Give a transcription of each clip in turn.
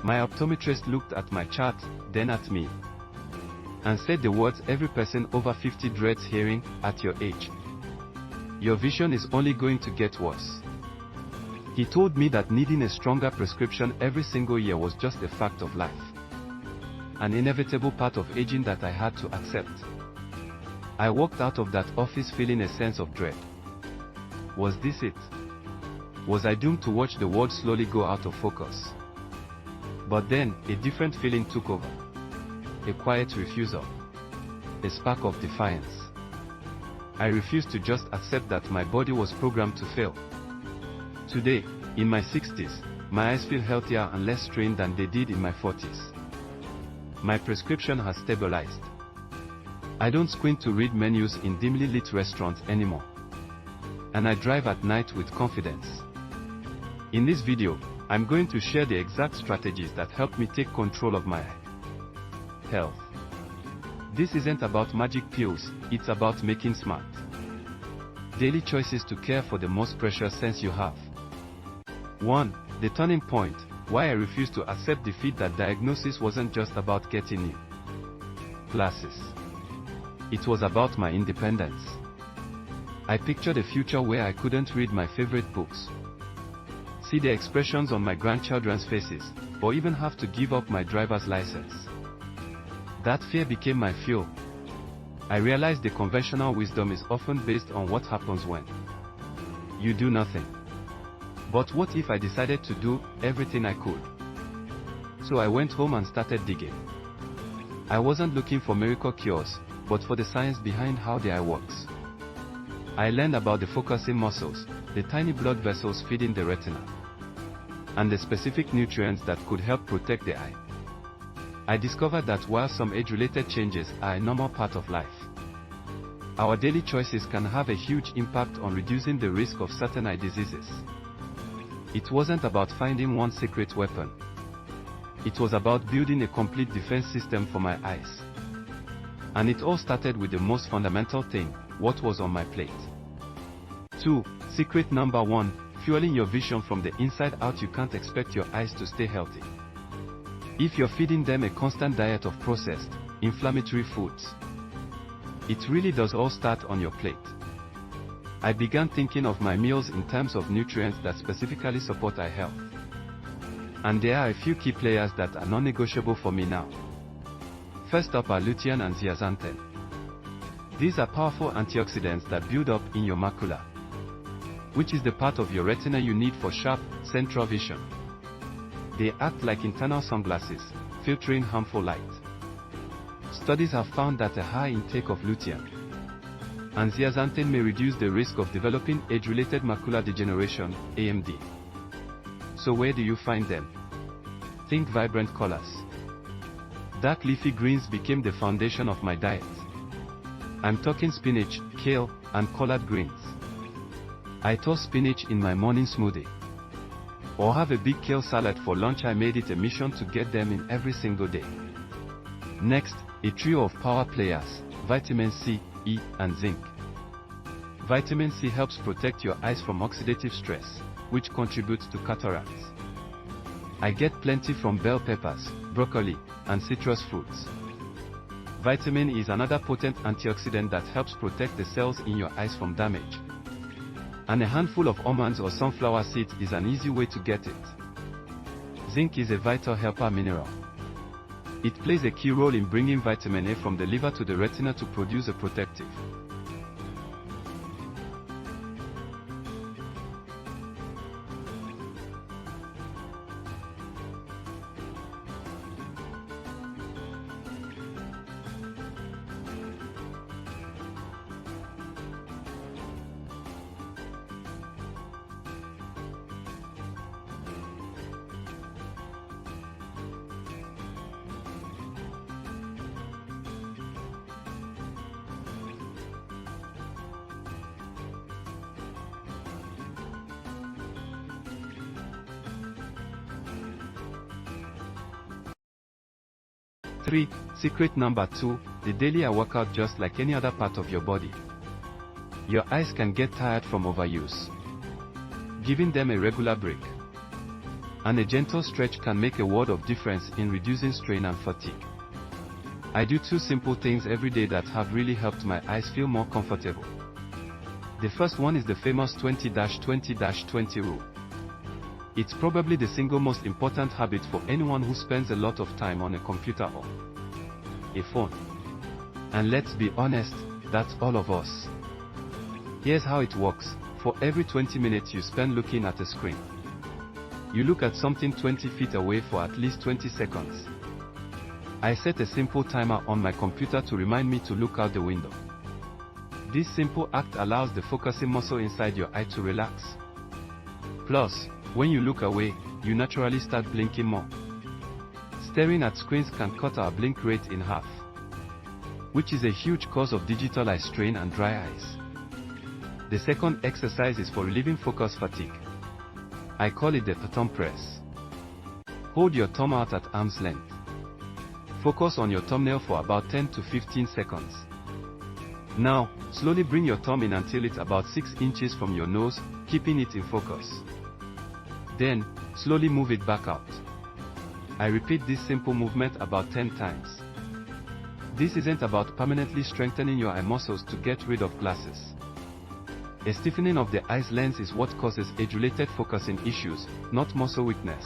My optometrist looked at my chart, then at me, and said the words every person over 50 dreads hearing at your age. Your vision is only going to get worse. He told me that needing a stronger prescription every single year was just a fact of life, an inevitable part of aging that I had to accept. I walked out of that office feeling a sense of dread. Was this it? Was I doomed to watch the world slowly go out of focus? But then, a different feeling took over. A quiet refusal. A spark of defiance. I refused to just accept that my body was programmed to fail. Today, in my 60s, my eyes feel healthier and less strained than they did in my 40s. My prescription has stabilized. I don't squint to read menus in dimly lit restaurants anymore. And I drive at night with confidence. In this video, I'm going to share the exact strategies that help me take control of my health. This isn't about magic pills, it's about making smart daily choices to care for the most precious sense you have. 1. The turning point, why I refused to accept defeat. That diagnosis wasn't just about getting new glasses. It was about my independence. I pictured a future where I couldn't read my favorite books, see the expressions on my grandchildren's faces, or even have to give up my driver's license. That fear became my fuel. I realized the conventional wisdom is often based on what happens when you do nothing. But what if I decided to do everything I could? So I went home and started digging. I wasn't looking for miracle cures, but for the science behind how the eye works. I learned about the focusing muscles, the tiny blood vessels feeding the retina, and the specific nutrients that could help protect the eye. I discovered that while some age-related changes are a normal part of life, our daily choices can have a huge impact on reducing the risk of certain eye diseases. It wasn't about finding one secret weapon. It was about building a complete defense system for my eyes. And it all started with the most fundamental thing, what was on my plate. 2. Secret number 1, fueling your vision from the inside out. You can't expect your eyes to stay healthy if you're feeding them a constant diet of processed, inflammatory foods. It really does all start on your plate. I began thinking of my meals in terms of nutrients that specifically support eye health. And there are a few key players that are non-negotiable for me now. First up are lutein and zeaxanthin. These are powerful antioxidants that build up in your macula, which is the part of your retina you need for sharp, central vision. They act like internal sunglasses, filtering harmful light. Studies have found that a high intake of lutein and zeaxanthin may reduce the risk of developing age-related macular degeneration, AMD. So where do you find them? Think vibrant colors. Dark leafy greens became the foundation of my diet. I'm talking spinach, kale, and collard greens. I toss spinach in my morning smoothie, or have a big kale salad for lunch. I made it a mission to get them in every single day. Next, a trio of power players, vitamin C, E, and zinc. Vitamin C helps protect your eyes from oxidative stress, which contributes to cataracts. I get plenty from bell peppers, broccoli, and citrus fruits. Vitamin E is another potent antioxidant that helps protect the cells in your eyes from damage. And a handful of almonds or sunflower seeds is an easy way to get it. Zinc is a vital helper mineral. It plays a key role in bringing vitamin A from the liver to the retina to produce a protective. Three, secret number 2, the daily eye workout. Just like any other part of your body, your eyes can get tired from overuse. Giving them a regular break and a gentle stretch can make a world of difference in reducing strain and fatigue. I do 2 simple things every day that have really helped my eyes feel more comfortable. The first one is the famous 20-20-20 rule. It's probably the single most important habit for anyone who spends a lot of time on a computer or a phone. And let's be honest, that's all of us. Here's how it works. For every 20 minutes you spend looking at a screen, you look at something 20 feet away for at least 20 seconds. I set a simple timer on my computer to remind me to look out the window. This simple act allows the focusing muscle inside your eye to relax. Plus, when you look away, you naturally start blinking more. Staring at screens can cut our blink rate in half, which is a huge cause of digital eye strain and dry eyes. The second exercise is for relieving focus fatigue. I call it the thumb press. Hold your thumb out at arm's length. Focus on your thumbnail for about 10 to 15 seconds. Now, slowly bring your thumb in until it's about 6 inches from your nose, keeping it in focus. Then, slowly move it back out. I repeat this simple movement about 10 times. This isn't about permanently strengthening your eye muscles to get rid of glasses. A stiffening of the eye's lens is what causes age-related focusing issues, not muscle weakness.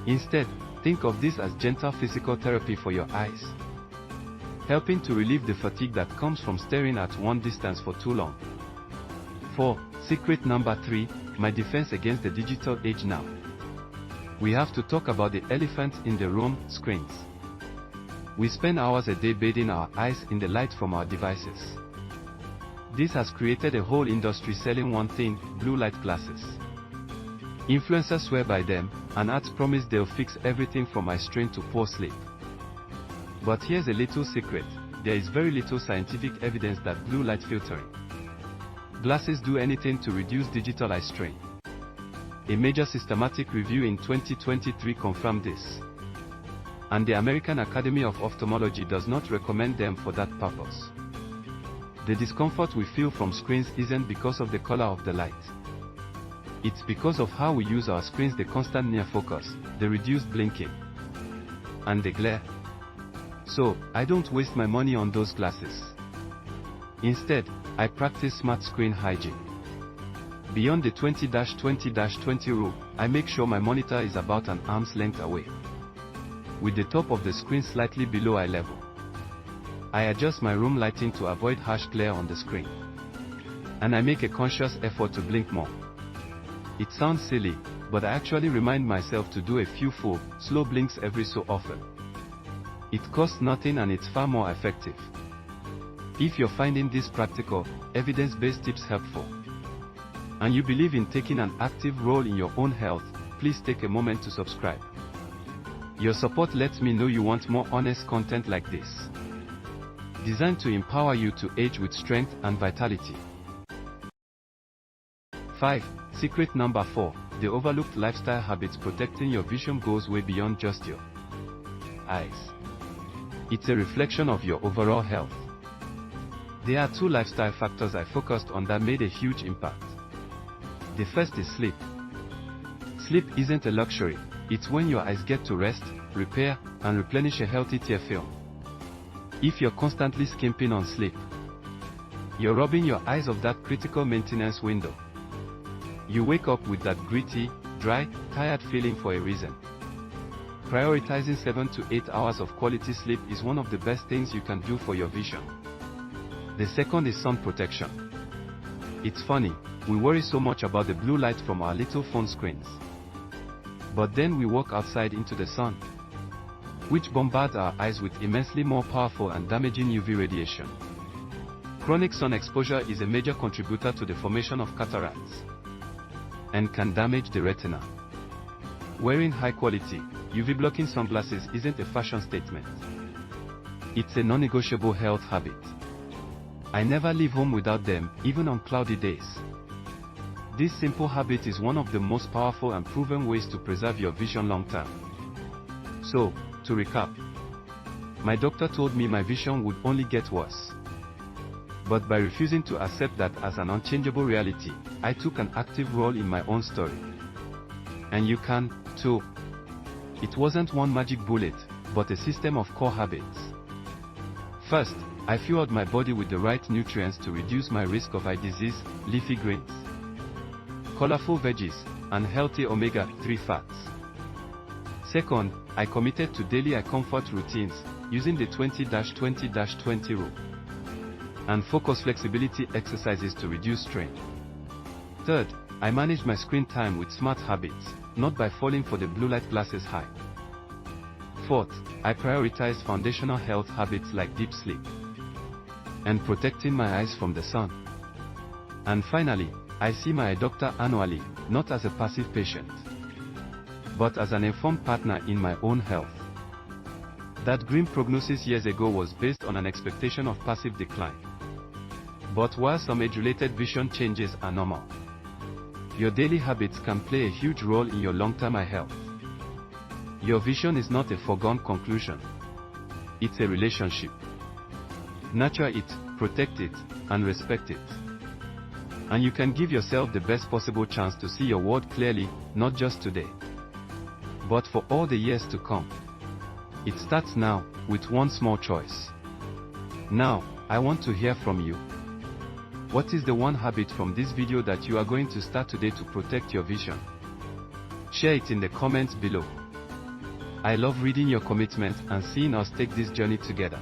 Instead, think of this as gentle physical therapy for your eyes, helping to relieve the fatigue that comes from staring at one distance for too long. 4. Secret number 3, my defense against the digital age now. We have to talk about the elephant in the room, screens. We spend hours a day bathing our eyes in the light from our devices. This has created a whole industry selling one thing, blue light glasses. Influencers swear by them, and ads promise they'll fix everything from eye strain to poor sleep. But here's a little secret, there is very little scientific evidence that blue light filtering glasses do anything to reduce digital eye strain. A major systematic review in 2023 confirmed this, and the American Academy of Ophthalmology does not recommend them for that purpose. The discomfort we feel from screens isn't because of the color of the light. It's because of how we use our screens, the constant near focus, the reduced blinking, and the glare. So, I don't waste my money on those glasses. Instead, I practice smart screen hygiene. Beyond the 20-20-20 rule, I make sure my monitor is about an arm's length away, with the top of the screen slightly below eye level. I adjust my room lighting to avoid harsh glare on the screen, and I make a conscious effort to blink more. It sounds silly, but I actually remind myself to do a few full, slow blinks every so often. It costs nothing and it's far more effective. If you're finding this practical, evidence-based tips helpful, and you believe in taking an active role in your own health, please take a moment to subscribe. Your support lets me know you want more honest content like this, designed to empower you to age with strength and vitality. 5. Secret number 4, the overlooked lifestyle habits protecting your vision goes way beyond just your eyes. It's a reflection of your overall health. There are 2 lifestyle factors I focused on that made a huge impact. The first is sleep. Sleep isn't a luxury, it's when your eyes get to rest, repair, and replenish a healthy tear film. If you're constantly skimping on sleep, you're robbing your eyes of that critical maintenance window. You wake up with that gritty, dry, tired feeling for a reason. Prioritizing 7 to 8 hours of quality sleep is one of the best things you can do for your vision. The second is sun protection. It's funny, we worry so much about the blue light from our little phone screens, but then we walk outside into the sun, which bombards our eyes with immensely more powerful and damaging UV radiation. Chronic sun exposure is a major contributor to the formation of cataracts, and can damage the retina. Wearing high-quality, UV-blocking sunglasses isn't a fashion statement. It's a non-negotiable health habit. I never leave home without them, even on cloudy days. This simple habit is one of the most powerful and proven ways to preserve your vision long-term. So, to recap, my doctor told me my vision would only get worse. But by refusing to accept that as an unchangeable reality, I took an active role in my own story. And you can, too. It wasn't one magic bullet, but a system of core habits. First, I fueled my body with the right nutrients to reduce my risk of eye disease, leafy greens, colorful veggies, and healthy omega-3 fats. Second, I committed to daily eye comfort routines, using the 20-20-20 rule, and focus flexibility exercises to reduce strain. Third, I managed my screen time with smart habits, not by falling for the blue light glasses hype. Fourth, I prioritized foundational health habits like deep sleep and protecting my eyes from the sun. And finally, I see my eye doctor annually, not as a passive patient, but as an informed partner in my own health. That grim prognosis years ago was based on an expectation of passive decline. But while some age-related vision changes are normal, your daily habits can play a huge role in your long-term eye health. Your vision is not a foregone conclusion. It's a relationship. Nurture it, protect it, and respect it. And you can give yourself the best possible chance to see your world clearly, not just today, but for all the years to come. It starts now, with one small choice. Now, I want to hear from you. What is the one habit from this video that you are going to start today to protect your vision? Share it in the comments below. I love reading your commitment and seeing us take this journey together.